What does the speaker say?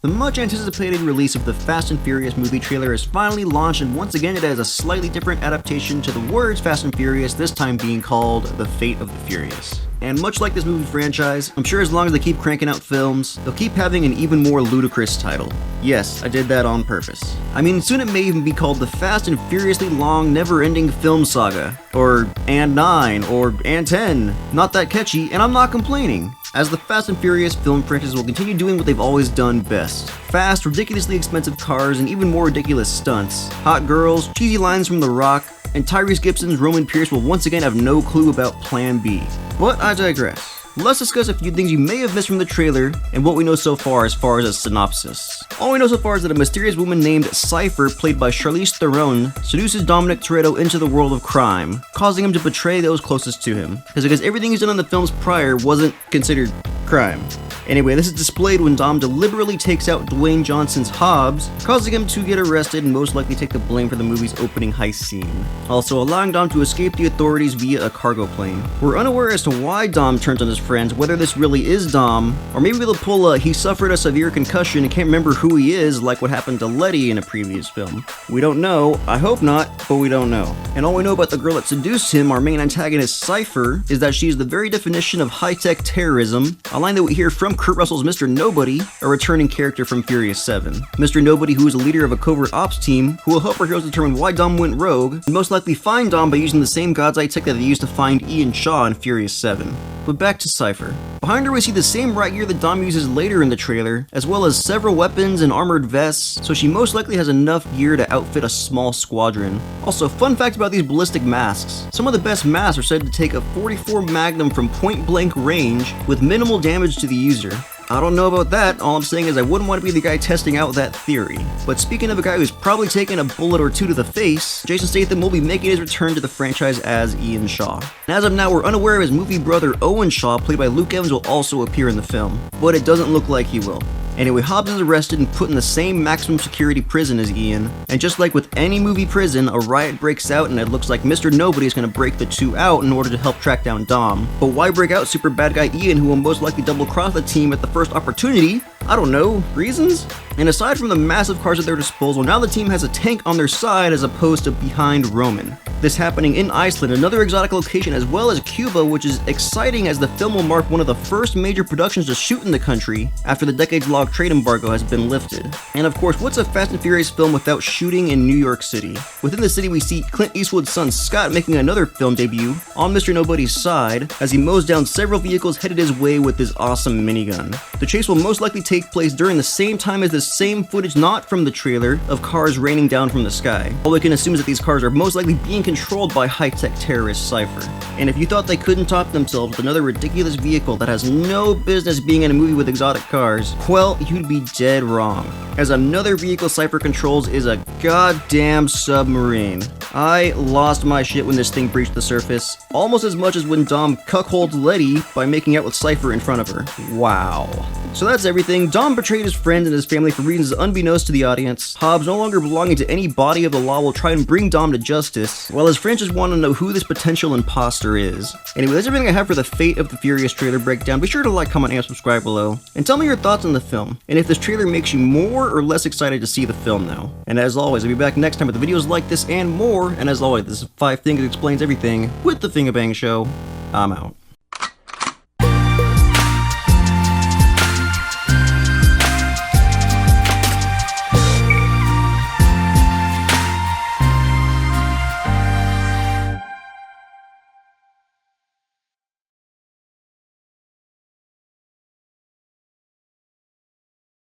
The much anticipated release of the Fast and Furious movie trailer is finally launched, and once again it has a slightly different adaptation to the words Fast and Furious, this time being called The Fate of the Furious. And much like this movie franchise, I'm sure as long as they keep cranking out films, they'll keep having an even more ludicrous title. Yes, I did that on purpose. I mean, soon it may even be called the Fast and Furiously Long Never-Ending Film Saga, or And 9, or And 10. Not that catchy, and I'm not complaining, as the Fast and Furious film franchise will continue doing what they've always done best. Fast, ridiculously expensive cars, and even more ridiculous stunts. Hot girls, cheesy lines from The Rock, and Tyrese Gibson's Roman Pierce will once again have no clue about Plan B. But I digress. Let's discuss a few things you may have missed from the trailer and what we know so far as a synopsis. All we know so far is that a mysterious woman named Cypher, played by Charlize Theron, seduces Dominic Toretto into the world of crime, causing him to betray those closest to him. Because everything he's done in the films prior wasn't considered crime. Anyway, this is displayed when Dom deliberately takes out Dwayne Johnson's Hobbs, causing him to get arrested and most likely take the blame for the movie's opening heist scene, also allowing Dom to escape the authorities via a cargo plane. We're unaware as to why Dom turns on his friends, whether this really is Dom, or maybe they'll pull he suffered a severe concussion and can't remember who he is, like what happened to Letty in a previous film. We don't know, I hope not, but we don't know. And all we know about the girl that seduced him, our main antagonist Cypher, is that she's the very definition of high-tech terrorism, a line that we hear from Kurt Russell's Mr. Nobody, a returning character from Furious 7. Mr. Nobody, who is a leader of a covert ops team, who will help our heroes determine why Dom went rogue, and most likely find Dom by using the same God's Eye tech that they used to find Ian Shaw in Furious 7. But back to Cypher. Behind her we see the same riot gear that Dom uses later in the trailer, as well as several weapons and armored vests, so she most likely has enough gear to outfit a small squadron. Also, fun fact about these ballistic masks. Some of the best masks are said to take a .44 Magnum from point blank range with minimal damage to the user. I don't know about that, all I'm saying is I wouldn't want to be the guy testing out that theory. But speaking of a guy who's probably taken a bullet or two to the face, Jason Statham will be making his return to the franchise as Ian Shaw. And as of now, we're unaware of his movie brother Owen Shaw, played by Luke Evans, will also appear in the film, but it doesn't look like he will. Anyway, Hobbs is arrested and put in the same maximum security prison as Ian, and just like with any movie prison, a riot breaks out and it looks like Mr. Nobody is going to break the two out in order to help track down Dom. But why break out super bad guy Ian, who will most likely double cross the team at the first opportunity? I don't know, reasons? And aside from the massive cars at their disposal, now the team has a tank on their side as opposed to behind Roman. This happening in Iceland, another exotic location, as well as Cuba, which is exciting as the film will mark one of the first major productions to shoot in the country after the decades-long trade embargo has been lifted. And of course, what's a Fast and Furious film without shooting in New York City? Within the city, we see Clint Eastwood's son Scott making another film debut on Mr. Nobody's side as he mows down several vehicles headed his way with his awesome minigun. The chase will most likely take place during the same time as the same footage not from the trailer of cars raining down from the sky. All we can assume is that these cars are most likely being controlled by high-tech terrorist Cypher. And if you thought they couldn't top themselves with another ridiculous vehicle that has no business being in a movie with exotic cars, well, you'd be dead wrong. As another vehicle Cypher controls is a goddamn submarine. I lost my shit when this thing breached the surface, almost as much as when Dom cuckolds Letty by making out with Cypher in front of her. Wow. So that's everything. Dom betrayed his friends and his family for reasons unbeknownst to the audience. Hobbs, no longer belonging to any body of the law, will try and bring Dom to justice, while his friends just want to know who this potential imposter is. Anyway, that's everything I have for the Fate of the Furious trailer breakdown. Be sure to like, comment, and subscribe below, and tell me your thoughts on the film, and if this trailer makes you more or less excited to see the film now. And as always, I'll be back next time with videos like this and more, and as always, this is 5 Things That Explains Everything with The Thingabang Show. I'm out.